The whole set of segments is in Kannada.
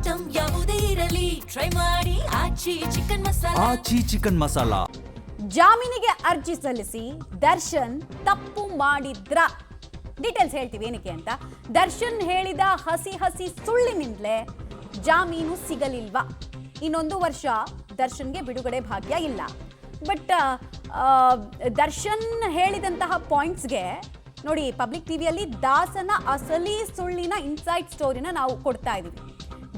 ಐಟಂ ಯಾವುದೇ ಇರಲಿ ಟ್ರೈ ಮಾಡಿ ಆಚಿ ಚಿಕನ್ ಮಸಾಲಾ. ಜಾಮೀನಿಗೆ ಅರ್ಜಿ ಸಲ್ಲಿಸಿ ದರ್ಶನ್ ತಪ್ಪು ಮಾಡಿದ್ರ ಡೀಟೇಲ್ಸ್ ಹೇಳ್ತೀವಿ ಏನಕ್ಕೆ ಅಂತ. ದರ್ಶನ್ ಹೇಳಿದ ಹಸಿ ಸುಳ್ಳಿನಿಂದಲೇ ಜಾಮೀನು ಸಿಗಲಿಲ್ವಾ? ಇನ್ನೊಂದು ವರ್ಷ ದರ್ಶನ್ಗೆ ಬಿಡುಗಡೆ ಭಾಗ್ಯ ಇಲ್ಲ. ಬಟ್ ದರ್ಶನ್ ಹೇಳಿದಂತಹ ಪಾಯಿಂಟ್ಸ್ಗೆ ನೋಡಿ, ಪಬ್ಲಿಕ್ ಟಿವಿಯಲ್ಲಿ ದಾಸನ ಅಸಲಿ ಸುಳ್ಳಿನ ಇನ್ಸೈಡ್ ಸ್ಟೋರಿನ ನಾವು ಕೊಡ್ತಾ ಇದೀವಿ.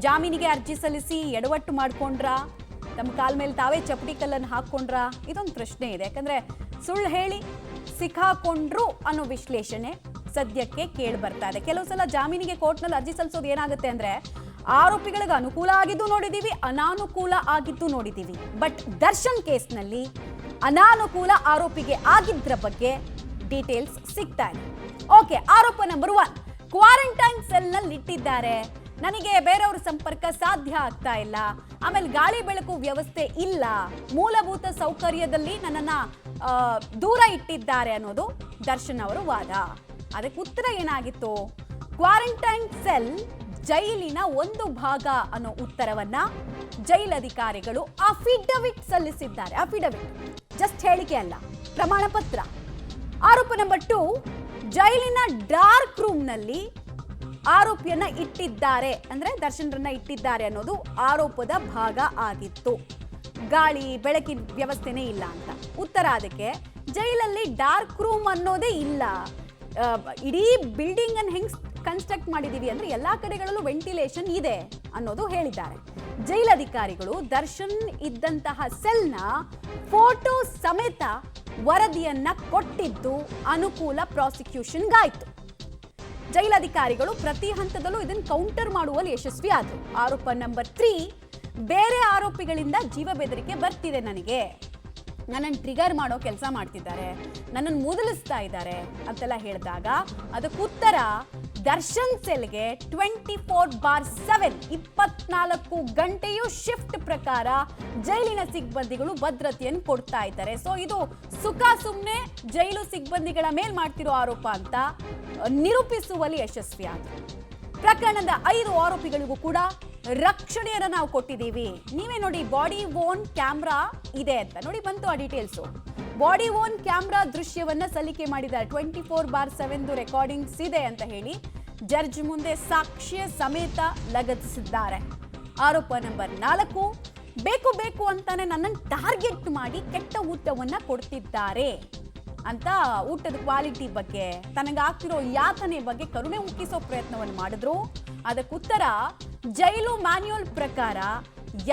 ಜಾಮೀನಿಗೆ ಅರ್ಜಿ ಸಲ್ಲಿಸಿ ಎಡವಟ್ಟು ಮಾಡ್ಕೊಂಡ್ರ, ತಮ್ಮ ಕಾಲ ಮೇಲೆ ತಾವೇ ಚಪ್ಪಡಿ ಕಲ್ಲನ್ನು ಹಾಕೊಂಡ್ರ, ಇದೊಂದು ಪ್ರಶ್ನೆ ಇದೆ. ಯಾಕಂದ್ರೆ ಸುಳ್ಳು ಹೇಳಿ ಸಿಕ್ಕಾಕೊಂಡ್ರು ಅನ್ನೋ ವಿಶ್ಲೇಷಣೆ ಸದ್ಯಕ್ಕೆ ಕೇಳಿ ಬರ್ತಾ ಇದೆ. ಕೆಲವು ಸಲ ಜಾಮೀನಿಗೆ ಕೋರ್ಟ್ನಲ್ಲಿ ಅರ್ಜಿ ಸಲ್ಲಿಸೋದು ಏನಾಗುತ್ತೆ ಅಂದ್ರೆ, ಆರೋಪಿಗಳಿಗೆ ಅನುಕೂಲ ಆಗಿದ್ದು ನೋಡಿದೀವಿ, ಅನಾನುಕೂಲ ಆಗಿದ್ದು ನೋಡಿದೀವಿ. ಬಟ್ ದರ್ಶನ್ ಕೇಸ್ನಲ್ಲಿ ಅನಾನುಕೂಲ ಆರೋಪಿಗೆ ಆಗಿದ್ರ ಬಗ್ಗೆ ಡೀಟೇಲ್ಸ್ ಸಿಗ್ತಾ ಇದೆ. ಓಕೆ, ಆರೋಪ ನಂಬರ್ 1, ಕ್ವಾರಂಟೈನ್ ಸೆಲ್ ನಲ್ಲಿ ಇಟ್ಟಿದ್ದಾರೆ, ನನಗೆ ಬೇರೆಯವ್ರ ಸಂಪರ್ಕ ಸಾಧ್ಯ ಆಗ್ತಾ ಇಲ್ಲ, ಆಮೇಲೆ ಗಾಳಿ ಬೆಳಕು ವ್ಯವಸ್ಥೆ ಇಲ್ಲ, ಮೂಲಭೂತ ಸೌಕರ್ಯದಲ್ಲಿ ನನ್ನನ್ನ ದೂರ ಇಟ್ಟಿದ್ದಾರೆ ಅನ್ನೋದು ದರ್ಶನ್ ಅವರ ವಾದ. ಅದಕ್ಕೆ ಉತ್ತರ ಏನಾಗಿತ್ತು? ಕ್ವಾರಂಟೈನ್ ಸೆಲ್ ಜೈಲಿನ ಒಂದು ಭಾಗ ಅನ್ನೋ ಉತ್ತರವನ್ನ ಜೈಲಧಿಕಾರಿಗಳು ಅಫಿಡವಿಟ್ ಸಲ್ಲಿಸಿದ್ದಾರೆ. ಅಫಿಡವಿಟ್ ಜಸ್ಟ್ ಹೇಳಿಕೆ ಅಲ್ಲ, ಪ್ರಮಾಣ ಪತ್ರ. ಆರೋಪ ನಂಬರ್ 2, ಜೈಲಿನ ಡಾರ್ಕ್ ರೂಮ್ ನಲ್ಲಿ ಆರೋಪಿಯನ್ನ ಇಟ್ಟಿದ್ದಾರೆ, ಅಂದ್ರೆ ದರ್ಶನ್ರನ್ನ ಇಟ್ಟಿದ್ದಾರೆ ಅನ್ನೋದು ಆರೋಪದ ಭಾಗ ಆಗಿತ್ತು. ಗಾಳಿ ಬೆಳಕಿನ ವ್ಯವಸ್ಥೆನೇ ಇಲ್ಲ ಅಂತ ಉತ್ತರ. ಅದಕ್ಕೆ ಜೈಲಲ್ಲಿ ಡಾರ್ಕ್ ರೂಮ್ ಅನ್ನೋದೇ ಇಲ್ಲ, ಇಡೀ ಬಿಲ್ಡಿಂಗ್ ಅನ್ನು ಹೆಂಗ್ ಕನ್ಸ್ಟ್ರಕ್ಟ್ ಮಾಡಿದೀವಿ ಅಂದ್ರೆ ಎಲ್ಲಾ ಕಡೆಗಳಲ್ಲೂ ವೆಂಟಿಲೇಷನ್ ಇದೆ ಅನ್ನೋದು ಹೇಳಿದ್ದಾರೆ. ಜೈಲಧಿಕಾರಿಗಳು ದರ್ಶನ್ ಇದ್ದಂತಹ ಸೆಲ್ನ ಫೋಟೋ ಸಮೇತ ವರದಿಯನ್ನ ಕೊಟ್ಟಿದ್ದು ಅನುಕೂಲ ಪ್ರಾಸಿಕ್ಯೂಷನ್ಗಾಯ್ತು. ಜೈಲಧಿಕಾರಿಗಳು ಪ್ರತಿ ಹಂತದಲ್ಲೂ ಇದನ್ನು ಕೌಂಟರ್ ಮಾಡುವಲ್ಲಿ ಯಶಸ್ವಿ ಆದರು. ಆರೋಪ ನಂಬರ್ 3, ಬೇರೆ ಆರೋಪಿಗಳಿಂದ ಜೀವ ಬೆದರಿಕೆ ಬರ್ತಿದೆ, ನನ್ನನ್ನು ಟ್ರಿಗರ್ ಮಾಡೋ ಕೆಲಸ ಮಾಡ್ತಿದ್ದಾರೆ, ನನ್ನನ್ನು ಮುದಲಿಸ್ತಾ ಇದ್ದಾರೆ ಅಂತೆಲ್ಲ ಹೇಳಿದಾಗ ಅದಕ್ಕೆ ಉತ್ತರ, ದರ್ಶನ್ ಸೆಲ್ಗೆ 24/7 24 ಗಂಟೆಯೂ ಶಿಫ್ಟ್ ಪ್ರಕಾರ ಜೈಲಿನ ಸಿಬ್ಬಂದಿಗಳು ಭದ್ರತೆಯನ್ನು ಕೊಡ್ತಾ ಇದ್ದಾರೆ. ಸೊ ಇದು ಸುಖ ಸುಮ್ಮನೆ ಜೈಲು ಸಿಬ್ಬಂದಿಗಳ ಮೇಲ್ ಮಾಡ್ತಿರೋ ಆರೋಪ ಅಂತ ನಿರೂಪಿಸುವಲ್ಲಿ ಯಶಸ್ವಿ ಆಗಿದೆ. ಪ್ರಕರಣದ 5 ಆರೋಪಿಗಳಿಗೂ ಕೂಡ ರಕ್ಷಣೆಯನ್ನು ನಾವು ಕೊಟ್ಟಿದ್ದೀವಿ. ನೀವೇ ನೋಡಿ, ಬಾಡಿ ಓನ್ ಕ್ಯಾಮ್ರಾ ಇದೆ ಅಂತ ನೋಡಿ, ಬಂತು ಆ ಡೀಟೇಲ್ಸು. ಬಾಡಿ ಓನ್ ಕ್ಯಾಮ್ರಾ ದೃಶ್ಯವನ್ನ ಸಲ್ಲಿಕೆ ಮಾಡಿದ್ದಾರೆ, 24/7 ರೆಕಾರ್ಡಿಂಗ್ಸ್ ಇದೆ ಅಂತ ಹೇಳಿ ಜಡ್ಜ್ ಮುಂದೆ ಸಾಕ್ಷ್ಯ ಸಮೇತ ಲಗತ್ತಿಸಿದ್ದಾರೆ. ಆರೋಪ ನಂಬರ್ 4, ಬೇಕು ಅಂತಾನೆ ನನ್ನನ್ನು ಟಾರ್ಗೆಟ್ ಮಾಡಿ ಕೆಟ್ಟ ಊಟವನ್ನ ಕೊಡ್ತಿದ್ದಾರೆ ಅಂತ ಊಟದ ಕ್ವಾಲಿಟಿ ಬಗ್ಗೆ, ತನಗಾಗ್ತಿರೋ ಯಾತನೆ ಬಗ್ಗೆ ಕರುಣೆ ಉಕ್ಕಿಸೋ ಪ್ರಯತ್ನವನ್ನು ಮಾಡಿದ್ರು. ಅದಕ್ಕೆ ಉತ್ತರ, ಜೈಲು ಮ್ಯಾನ್ಯುಯಲ್ ಪ್ರಕಾರ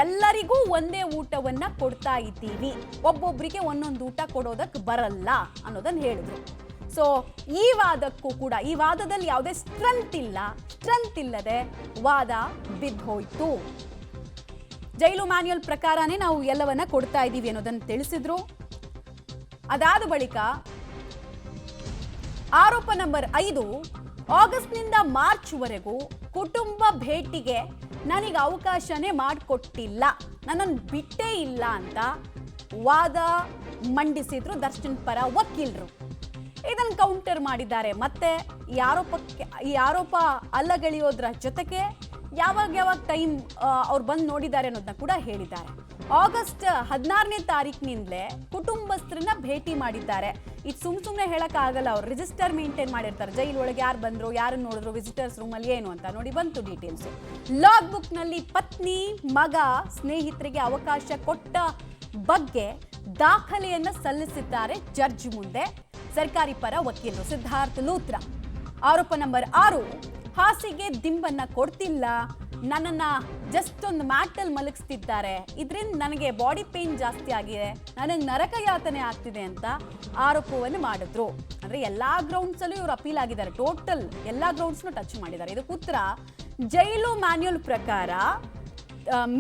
ಎಲ್ಲರಿಗೂ ಒಂದೇ ಊಟವನ್ನ ಕೊಡ್ತಾ ಇದ್ದೀವಿ, ಒಬ್ಬೊಬ್ಬರಿಗೆ ಒಂದೊಂದು ಊಟ ಕೊಡೋದಕ್ಕೆ ಬರಲ್ಲ ಅನ್ನೋದನ್ನ ಹೇಳಿದ್ರು. ಸೊ ಈ ವಾದಕ್ಕೂ ಕೂಡ, ಈ ವಾದದಲ್ಲಿ ಯಾವುದೇ ಸ್ಟ್ರೆಂತ್ ಇಲ್ಲದೆ ವಾದ ಬಿದ್ದೋಯ್ತು. ಜೈಲು ಮ್ಯಾನ್ಯುಯಲ್ ಪ್ರಕಾರನೇ ನಾವು ಎಲ್ಲವನ್ನ ಕೊಡ್ತಾ ಇದ್ದೀವಿ ಅನ್ನೋದನ್ನು ತಿಳಿಸಿದ್ರು. ಅದಾದ ಬಳಿಕ ಆರೋಪ ನಂಬರ್ 5, ಆಗಸ್ಟ್ನಿಂದ ಮಾರ್ಚ್ವರೆಗೂ ಕುಟುಂಬ ಭೇಟಿಗೆ ನನಗೆ ಅವಕಾಶನೇ ಮಾಡಿಕೊಟ್ಟಿಲ್ಲ, ನನ್ನನ್ನು ಬಿಟ್ಟೇ ಇಲ್ಲ ಅಂತ ವಾದ ಮಂಡಿಸಿದ್ರು ದರ್ಶನ್ ಪರ ವಕೀಲರು. ಇದನ್ನು ಕೌಂಟರ್ ಮಾಡಿದ್ದಾರೆ. ಮತ್ತೆ ಈ ಆರೋಪ ಅಲ್ಲಗಳೆಯೋದ್ರ ಜೊತೆಗೆ ಯಾವಾಗ ಟೈಮ್ ಅವ್ರು ಬಂದು ನೋಡಿದ್ದಾರೆ ಅನ್ನೋದನ್ನ ಕೂಡ ಹೇಳಿದ್ದಾರೆ. ಆಗಸ್ಟ್ 16ನೇ ತಾರೀಕಿನಿಂದಲೇ ಕುಟುಂಬಸ್ಥರನ್ನ ಭೇಟಿ ಮಾಡಿದ್ದಾರೆ. ಇದು ಸುಮ್ಮನೆ ಹೇಳಕ್ಕಾಗಲ್ಲ, ಅವ್ರು ರಿಜಿಸ್ಟರ್ ಮೇಂಟೈನ್ ಮಾಡಿರ್ತಾರೆ, ಜೈಲ್ ಒಳಗೆ ಯಾರು ಬಂದ್ರು, ಯಾರನ್ನು ನೋಡಿದ್ರು, ವಿಸಿಟರ್ಸ್ ರೂಮಲ್ಲಿ ಏನು ಅಂತ ನೋಡಿ, ಬಂತು ಡೀಟೇಲ್ಸ್. ಲಾಗ್ ಬುಕ್ ನಲ್ಲಿ ಪತ್ನಿ, ಮಗ, ಸ್ನೇಹಿತರಿಗೆ ಅವಕಾಶ ಕೊಟ್ಟ ಬಗ್ಗೆ ದಾಖಲೆಯನ್ನ ಸಲ್ಲಿಸಿದ್ದಾರೆ ಜಡ್ಜ್ ಮುಂದೆ ಸರ್ಕಾರಿ ಪರ ವಕೀಲರು ಸಿದ್ಧಾರ್ಥ ಲೂತ್ರಾ. ಆರೋಪ ನಂಬರ್ 6, ಹಾಸಿಗೆ ದಿಂಬನ್ನ ಕೊಡ್ತಿಲ್ಲ, ನನ್ನನ್ನ ಜಸ್ಟ್ ಒಂದು ಮ್ಯಾಟಲ್ಲಿ ಮಲಗಿಸ್ತಿದ್ದಾರೆ, ಇದರಿಂದ ನನಗೆ ಬಾಡಿ ಪೇನ್ ಜಾಸ್ತಿ ಆಗಿದೆ, ನನಗೆ ನರಕ ಯಾತನೆ ಆಗ್ತಿದೆ ಅಂತ ಆರೋಪವನ್ನು ಮಾಡಿದ್ರು. ಅಂದ್ರೆ ಎಲ್ಲಾ ಗ್ರೌಂಡ್ಸ್ ಅಲ್ಲೂ ಇವರು ಅಪೀಲ್ ಆಗಿದ್ದಾರೆ, ಟೋಟಲ್ ಎಲ್ಲಾ ಗ್ರೌಂಡ್ಸ್ನು ಟಚ್ ಮಾಡಿದ್ದಾರೆ. ಇದಕ್ಕೆ ಉತ್ತರ, ಜೈಲು ಮ್ಯಾನ್ಯುಯಲ್ ಪ್ರಕಾರ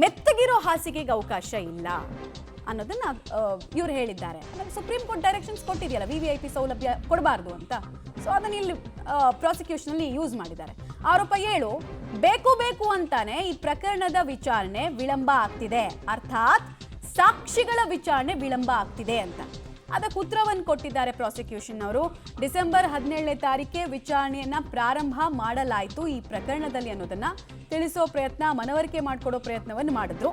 ಮೆತ್ತಗಿರೋ ಹಾಸಿಗೆಗೆ ಅವಕಾಶ ಇಲ್ಲ ಅನ್ನೋದನ್ನ ಇವ್ರು ಹೇಳಿದ್ದಾರೆ. ಸುಪ್ರೀಂ ಕೋರ್ಟ್ ಡೈರೆಕ್ಷನ್ಸ್ ಕೊಟ್ಟಿದೆಯಲ್ಲ, VVIP ಸೌಲಭ್ಯ ಕೊಡಬಾರ್ದು ಅಂತ. ಸೊ ಅದನ್ನ ಇಲ್ಲಿ ಪ್ರಾಸಿಕ್ಯೂಷನ್ ಅಲ್ಲಿ ಯೂಸ್ ಮಾಡಿದ್ದಾರೆ. ಆರೋಪ 7, ಬೇಕು ಅಂತಾನೆ ಈ ಪ್ರಕರಣದ ವಿಚಾರಣೆ ವಿಳಂಬ ಆಗ್ತಿದೆ, ಅರ್ಥಾತ್ ಸಾಕ್ಷಿಗಳ ವಿಚಾರಣೆ ವಿಳಂಬ ಆಗ್ತಿದೆ ಅಂತ. ಅದಕ್ಕೆ ಉತ್ತರವನ್ನು ಕೊಟ್ಟಿದ್ದಾರೆ ಪ್ರಾಸಿಕ್ಯೂಷನ್ ಅವರು. ಡಿಸೆಂಬರ್ 17ನೇ ತಾರೀಕೆ ವಿಚಾರಣೆಯನ್ನ ಪ್ರಾರಂಭ ಮಾಡಲಾಯಿತು ಈ ಪ್ರಕರಣದಲ್ಲಿ ಅನ್ನೋದನ್ನ ತಿಳಿಸೋ ಪ್ರಯತ್ನ, ಮನವರಿಕೆ ಮಾಡಿಕೊಡೋ ಪ್ರಯತ್ನವನ್ನು ಮಾಡಿದ್ರು.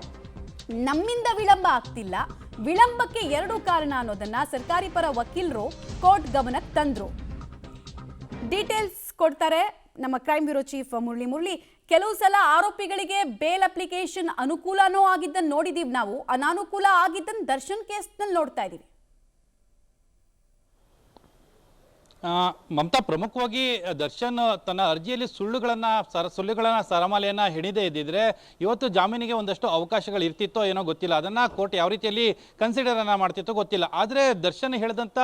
ನಮ್ಮಿಂದ ವಿಳಂಬ ಆಗ್ತಿಲ್ಲ, ವಿಳಂಬಕ್ಕೆ 2 ಕಾರಣ ಅನ್ನೋದನ್ನ ಸರ್ಕಾರಿ ಪರ ವಕೀಲರು ಕೋರ್ಟ್ ಗಮನಕ್ಕೆ ತಂದ್ರು. ಡೀಟೇಲ್ಸ್ ಕೊಡ್ತಾರೆ ನಮ್ಮ ಕ್ರೈಮ್ ಬ್ಯೂರೋ ಚೀಫ್ ಮುರಳಿ. ಕೆಲವು ಸಲ ಆರೋಪಿಗಳಿಗೆ ಬೇಲ್ ಅಪ್ಲಿಕೇಶನ್ ಅನುಕೂಲನೂ ಆಗಿದ್ದನ್ನು ನೋಡಿದೀವಿ ನಾವು, ಅನಾನುಕೂಲ ಆಗಿದ್ದನ್ನು ದರ್ಶನ್ ಕೇಸ್ನಲ್ಲಿ ನೋಡ್ತಾ ಇದೀವಿ. ಮಮತಾ, ಪ್ರಮುಖವಾಗಿ ದರ್ಶನ್ ತನ್ನ ಅರ್ಜಿಯಲ್ಲಿ ಸುಳ್ಳುಗಳನ್ನ ಸರಮಾಲೆಯನ್ನ ಹಿಡಿದೇ ಇದ್ದಿದ್ರೆ ಇವತ್ತು ಜಾಮೀನಿಗೆ ಒಂದಷ್ಟು ಅವಕಾಶಗಳು ಇರ್ತಿತ್ತೋ ಏನೋ ಗೊತ್ತಿಲ್ಲ. ಅದನ್ನ ಕೋರ್ಟ್ ಯಾವ ರೀತಿಯಲ್ಲಿ ಕನ್ಸಿಡರ್ ಮಾಡ್ತಿತ್ತೋ ಗೊತ್ತಿಲ್ಲ. ಆದರೆ ದರ್ಶನ್ ಹೇಳಿದಂಥ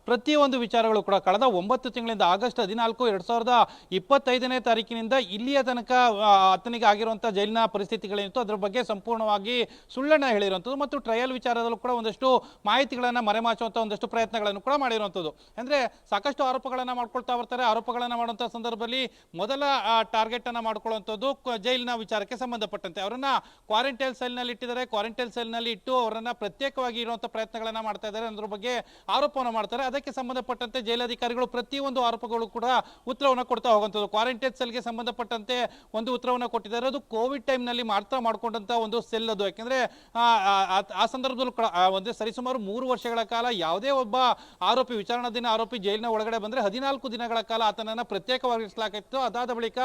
ಪ್ರತಿಯೊಂದು ವಿಚಾರಗಳು ಕೂಡ ಕಳೆದ 9 ತಿಂಗಳಿಂದ ಆಗಸ್ಟ್ 14, 2025ನೇ ತಾರೀಕಿನಿಂದ ಇಲ್ಲಿಯ ತನಕ ಆತನಿಗೆ ಆಗಿರುವಂಥ ಜೈಲಿನ ಪರಿಸ್ಥಿತಿಗಳೇನಿತ್ತು ಅದರ ಬಗ್ಗೆ ಸಂಪೂರ್ಣವಾಗಿ ಸುಳ್ಳನ್ನು ಹೇಳಿರುವಂಥದ್ದು ಮತ್ತು ಟ್ರಯಲ್ ವಿಚಾರದಲ್ಲೂ ಕೂಡ ಒಂದಷ್ಟು ಮಾಹಿತಿಗಳನ್ನು ಮರೆಮಾಚುವಂಥ ಒಂದಷ್ಟು ಪ್ರಯತ್ನಗಳನ್ನು ಕೂಡ ಮಾಡಿರುವಂಥದ್ದು. ಅಂದರೆ ಸಾಕಷ್ಟು ಆರೋಪಗಳನ್ನು ಮಾಡ್ಕೊಳ್ತಾ ಬರ್ತಾರೆ. ಆರೋಪಗಳನ್ನು ಮಾಡುವಂಥ ಸಂದರ್ಭದಲ್ಲಿ ಮೊದಲ ಟಾರ್ಗೆಟ್ ಅನ್ನು ಮಾಡ್ಕೊಳ್ಳುವಂಥದ್ದು ಜೈಲಿನ ವಿಚಾರಕ್ಕೆ ಸಂಬಂಧಪಟ್ಟಂತೆ ಅವರನ್ನ ಕ್ವಾರಂಟೈನ್ ಸೆಲ್ನಲ್ಲಿ ಇಟ್ಟಿದ್ದಾರೆ. ಕ್ವಾರಂಟೈನ್ ಸೆಲ್ನಲ್ಲಿ ಇಟ್ಟು ಅವರನ್ನ ಪ್ರತ್ಯೇಕವಾಗಿ ಇರುವಂಥ ಪ್ರಯತ್ನಗಳನ್ನು ಮಾಡ್ತಾ ಇದ್ದಾರೆ ಅನ್ನೋದ್ರ ಬಗ್ಗೆ ಆರೋಪವನ್ನು ಮಾಡ್ತಾರೆ. ಅದಕ್ಕೆ ಸಂಬಂಧಪಟ್ಟಂತೆ ಜೈಲಾಧಿಕಾರಿಗಳು ಪ್ರತಿಯೊಂದು ಆರೋಪಗಳು ಕೂಡ ಉತ್ತರವನ್ನು ಕೊಡ್ತಾ ಹೋಗುವಂಥದ್ದು. ಕ್ವಾರಂಟೈನ್ ಸೆಲ್ಗೆ ಸಂಬಂಧಪಟ್ಟಂತೆ ಒಂದು ಉತ್ತರವನ್ನು ಕೊಟ್ಟಿದ್ದಾರೆ. ಅದು ಕೋವಿಡ್ ಟೈಮ್ನಲ್ಲಿ ಮಾತ್ರ ಮಾಡ್ಕೊಂಡಂತ ಒಂದು ಸೆಲ್ ಅದು. ಯಾಕೆಂದ್ರೆ ಆ ಸಂದರ್ಭದಲ್ಲೂ ಒಂದು ಸರಿಸುಮಾರು 3 ವರ್ಷಗಳ ಕಾಲ ಯಾವುದೇ ಒಬ್ಬ ಆರೋಪಿ, ವಿಚಾರಣಾಧೀನ ಆರೋಪಿ ಜೈಲಿನ ಒಳಗಡೆ ಬಂದ್ರೆ 14 ದಿನಗಳ ಕಾಲ ಆತನನ್ನ ಪ್ರತ್ಯೇಕವಾಗಿರಿಸಲಾಗಿತ್ತು. ಅದಾದ ಬಳಿಕ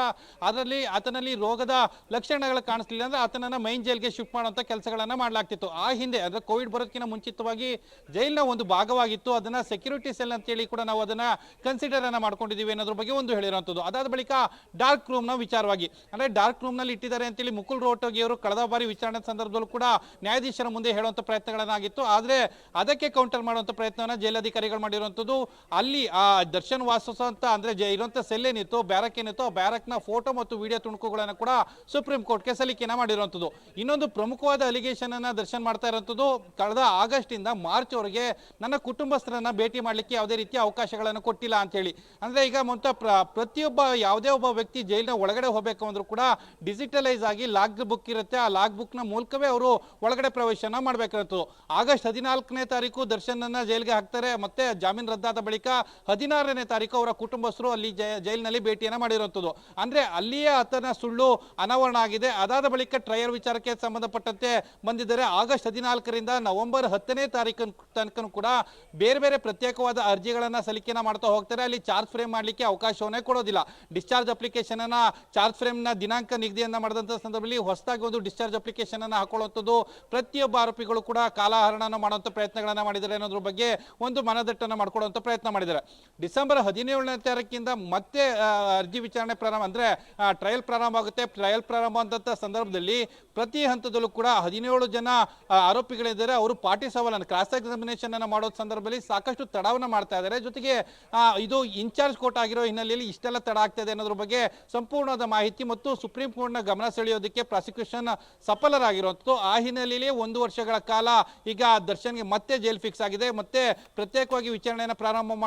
ಆತನಲ್ಲಿ ರೋಗದ ಲಕ್ಷಣಗಳು ಕಾಣಿಸ್ಲಿಲ್ಲ ಅಂದ್ರೆ ಆತನನ್ನ ಮೈನ್ ಜೈಲ್ಗೆ ಶಿಫ್ಟ್ ಮಾಡುವಂತ ಕೆಲಸಗಳನ್ನ ಮಾಡಲಾಗ್ತಿತ್ತು. ಆ ಹಿಂದೆ ಅಂದ್ರೆ ಕೋವಿಡ್ ಬರೋದಕ್ಕಿಂತ ಮುಂಚಿತವಾಗಿ ಜೈಲಿನ ಒಂದು ಭಾಗವಾಗಿತ್ತು. ಅದನ್ನ ಸೆಕ್ಯೂರಿಟಿ ಸೆಲ್ ಅಂತ ಹೇಳಿ ಕೂಡ ನಾವು ಅದನ್ನ ಕನ್ಸಿಡರ್ ಅನ್ನ ಮಾಡ್ಕೊಂಡಿದೀವಿ ಅನ್ನೋದ್ರ ಬಗ್ಗೆ ಒಂದು ಹೇಳಿರುವಂತದ್ದು. ಅದಾದ ಬಳಿಕ ಡಾರ್ಕ್ ರೂಮ್ ನ ವಿಚಾರವಾಗಿ, ಅಂದ್ರೆ ಡಾರ್ಕ್ ರೂಮ್ ನಲ್ಲಿ ಇಟ್ಟಿದ್ದಾರೆ ಅಂತೇಳಿ ಮುಕುಲ್ ರೋಹಟಗಿ ಅವರು ಕಳೆದ ಬಾರಿ ವಿಚಾರಣೆ ಸಂದರ್ಭದಲ್ಲೂ ಕೂಡ ನ್ಯಾಯಾಧೀಶರ ಮುಂದೆ ಹೇಳುವಂತ ಪ್ರಯತ್ನಗಳನ್ನಾಗಿತ್ತು. ಆದ್ರೆ ಅದಕ್ಕೆ ಕೌಂಟರ್ ಮಾಡುವಂತ ಪ್ರಯತ್ನವನ್ನ ಜೈಲಾಧಿಕಾರಿಗಳು ಮಾಡಿರುವಂತದ್ದು. ಅಲ್ಲಿ ಆ ದರ್ಶನ್ ವಾಸಿಸುವಂತ ಅಂದ್ರೆ ಇರುವಂತ ಸೆಲ್ ಏನಿತ್ತು, ಬ್ಯಾರಕ್ ಏನಿತ್ತು, ಆ ಬ್ಯಾರಕ್ನ ಫೋಟೋ ಮತ್ತು ವಿಡಿಯೋ ತುಣುಕುಗಳನ್ನು ಕೂಡ ಸುಪ್ರೀಂ ಕೋರ್ಟ್ಗೆ ಸಲ್ಲಿಕೆನ ಮಾಡಿರುವಂತದ್ದು. ಇನ್ನೊಂದು ಪ್ರಮುಖವಾದ ಅಲಿಗೇಷನ್ ಅನ್ನ ದರ್ಶನ್ ಮಾಡ್ತಾ ಇರುವಂತದ್ದು, ಕಳೆದ ಆಗಸ್ಟ್ ಇಂದ ಮಾರ್ಚ್ ವರೆಗೆ ನನ್ನ ಕುಟುಂಬಸ್ಥರನ್ನ ಭೇಟಿ ಮಾಡ್ಲಿಕ್ಕೆ ಯಾವುದೇ ರೀತಿಯ ಅವಕಾಶಗಳನ್ನು ಕೊಟ್ಟಿಲ್ಲ ಅಂತ ಹೇಳಿ. ಅಂದ್ರೆ ಈಗ ಪ್ರತಿಯೊಬ್ಬ ಯಾವುದೇ ಒಬ್ಬ ವ್ಯಕ್ತಿ ಜೈಲಿನ ಒಳಗಡೆ ಹೋಗಬೇಕು ಅಂದ್ರೂ ಕೂಡ ಡಿಜಿಟಲೈಸ್ ಆಗಿ ಲಾಗ್ ಬುಕ್ ಇರುತ್ತೆ. ಆ ಲಾಗ್ ಬುಕ್ ನ ಮೂಲಕವೇ ಅವರು ಒಳಗಡೆ ಪ್ರವೇಶನ ಮಾಡಬೇಕಾಗಿತ್ತು. ಆಗಸ್ಟ್ 14ನೇ ತಾರೀಕು ದರ್ಶನ್ ಅನ್ನ ಜೈಲಿಗೆ ಹಾಕ್ತಾರೆ. ಮತ್ತೆ ಜಾಮೀನು ರದ್ದಾದ ಬಳಿಕ 16ನೇ ತಾರೀಕು ಅವರ ಕುಟುಂಬಸ್ಥರು ಅಲ್ಲಿ ಜೈಲಿನಲ್ಲಿ ಭೇಟಿಯನ್ನ ಮಾಡಿರುವಂತದ್ದು. ಅಂದ್ರೆ ಅಲ್ಲಿಯೇ ಆತನ ಸುಳ್ಳು ಅನಾವರಣ ಆಗಿದೆ. ಅದಾದ ಬಳಿಕ ಟ್ರಯಲ್ ವಿಚಾರಕ್ಕೆ ಸಂಬಂಧಪಟ್ಟಂತೆ ಬಂದಿದ್ದಾರೆ. ಆಗಸ್ಟ್ 14ರಿಂದ ನವೆಂಬರ್ 10ನೇ ತಾರೀಕು ತನಕ ಕೂಡ ಬೇರೆ ಬೇರೆ ಪ್ರತ್ಯೇಕವಾದ ಅರ್ಜಿಗಳನ್ನ ಸಲ್ಲಿಕೆನ ಮಾಡ್ತಾ ಹೋಗ್ತಾರೆ. ಅಲ್ಲಿ ಚಾರ್ಜ್ ಫ್ರೇಮ್ ಮಾಡ್ಲಿಕ್ಕೆ ಅವಕಾಶವನ್ನೇ ಕೊಡೋದಿಲ್ಲ. ಡಿಸ್ಚಾರ್ಜ್ ಅಪ್ಲಿಕೇಶನ್ ಅನ್ನ ಚಾರ್ಜ್ ಫ್ರೇಮ್ ನ ದಿನಾಂಕ ನಿಗದಿಯನ್ನ ಮಾಡಿದಂತ ಸಂದರ್ಭದಲ್ಲಿ ಹೊಸದಾಗಿ ಒಂದು ಡಿಸ್ಚಾರ್ಜ್ ಅಪ್ಲಿಕೇಶನ್ ಅನ್ನ ಹಾಕೊಳ್ಳುವಂಥದ್ದು, ಪ್ರತಿಯೊಬ್ಬ ಆರೋಪಿಗಳು ಕೂಡ ಕಾಲಹರಣ ಮಾಡುವಂತ ಪ್ರಯತ್ನಗಳನ್ನ ಮಾಡಿದ್ದಾರೆ ಅನ್ನೋದ್ರ ಬಗ್ಗೆ ಒಂದು ಮನದಟ್ಟನ್ನ ಮಾಡ್ಕೊಳ್ಳುವಂತ ಪ್ರಯತ್ನ ಮಾಡಿದ್ದಾರೆ. ಡಿಸೆಂಬರ್ 17ನೇ ತಾರೀಕಿಂದ ಮತ್ತೆ ಅರ್ಜಿ ವಿಚಾರಣೆ ಪ್ರಾರಂಭ, ಅಂದ್ರೆ ಟ್ರಯಲ್ ಪ್ರಾರಂಭ ಆಗುತ್ತೆ. ಟ್ರಯಲ್ ಪ್ರಾರಂಭ ಅಂತ ಸಂದರ್ಭದಲ್ಲಿ ಪ್ರತಿ ಹಂತದಲ್ಲೂ ಕೂಡ 17 ಜನ ಆರೋಪಿಗಳಿದ್ದಾರೆ. ಅವರು ಪಾರ್ಟಿ ಸವಾಲನ್ನು ಕ್ರಾಸ್ ಎಕ್ಸಾಮಿನೇಷನ್ ಅನ್ನು ಮಾಡೋ ಸಂದರ್ಭದಲ್ಲಿ ಸಾಕಷ್ಟು ತಡವನ್ನ ಮಾಡ್ತಾ ಇದ್ದಾರೆ. ಜೊತೆಗೆ ಇದು ಇನ್ಚಾರ್ಜ್ ಕೋರ್ಟ್ ಆಗಿರೋ ಹಿನ್ನೆಲೆಯಲ್ಲಿ ಇಷ್ಟೆಲ್ಲ ತಡ ಆಗ್ತಾ ಇದೆ ಅನ್ನೋದ್ರ ಬಗ್ಗೆ ಸಂಪೂರ್ಣವಾದ ಮಾಹಿತಿ ಮತ್ತು ಸುಪ್ರೀಂ ಕೋರ್ಟ್ನ ಗಮನ ಸೆಳೆಯೋದಕ್ಕೆ ಪ್ರಾಸಿಕ್ಯೂಷನ್ ಸಫಲರಾಗಿರುವಂಥದ್ದು. ಆ ಹಿನ್ನೆಲೆಯಲ್ಲಿ 1 ವರ್ಷಗಳ ಕಾಲ ಈಗ ದರ್ಶನ್ಗೆ ಮತ್ತೆ ಜೈಲ್ ಫಿಕ್ಸ್ ಆಗಿದೆ. ಮತ್ತೆ ಪ್ರತ್ಯೇಕವಾಗಿ ವಿಚಾರಣೆಯನ್ನು ಪ್ರಾರಂಭ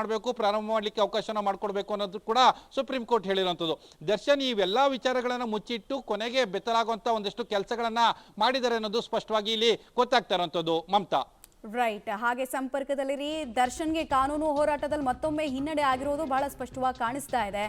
ಮಾಡಲಿಕ್ಕೆ ಅವಕಾಶನ ಮಾಡಿಕೊಡ್ಬೇಕು ಅನ್ನೋದು ಕೂಡ ಸುಪ್ರೀಂ ಕೋರ್ಟ್ ಹೇಳಿರುವಂಥದ್ದು. ದರ್ಶನ್ ಇವೆಲ್ಲಾ ವಿಚಾರಗಳನ್ನ ಮುಚ್ಚಿಟ್ಟು ಕೊನೆಗೆ ಬೆತ್ತಲಾಗುವಂತ ಒಂದಷ್ಟು ಕೆಲಸಗಳನ್ನ ಮಾಡಿದ್ದಾರೆ ಅನ್ನೋದು ಸ್ಪಷ್ಟವಾಗಿ ಇಲ್ಲಿ ಗೊತ್ತಾಗ್ತಾ ಇರುವಂಥದ್ದು. ಮಮತಾ, ರೈಟ್. ಹಾಗೆ ಸಂಪರ್ಕದಲ್ಲಿರಿ. ದರ್ಶನ್ಗೆ ಕಾನೂನು ಹೋರಾಟದಲ್ಲಿ ಮತ್ತೊಮ್ಮೆ ಹಿನ್ನಡೆ ಆಗಿರೋದು ಬಹಳ ಸ್ಪಷ್ಟವಾಗಿ ಕಾಣಿಸ್ತಾ ಇದೆ.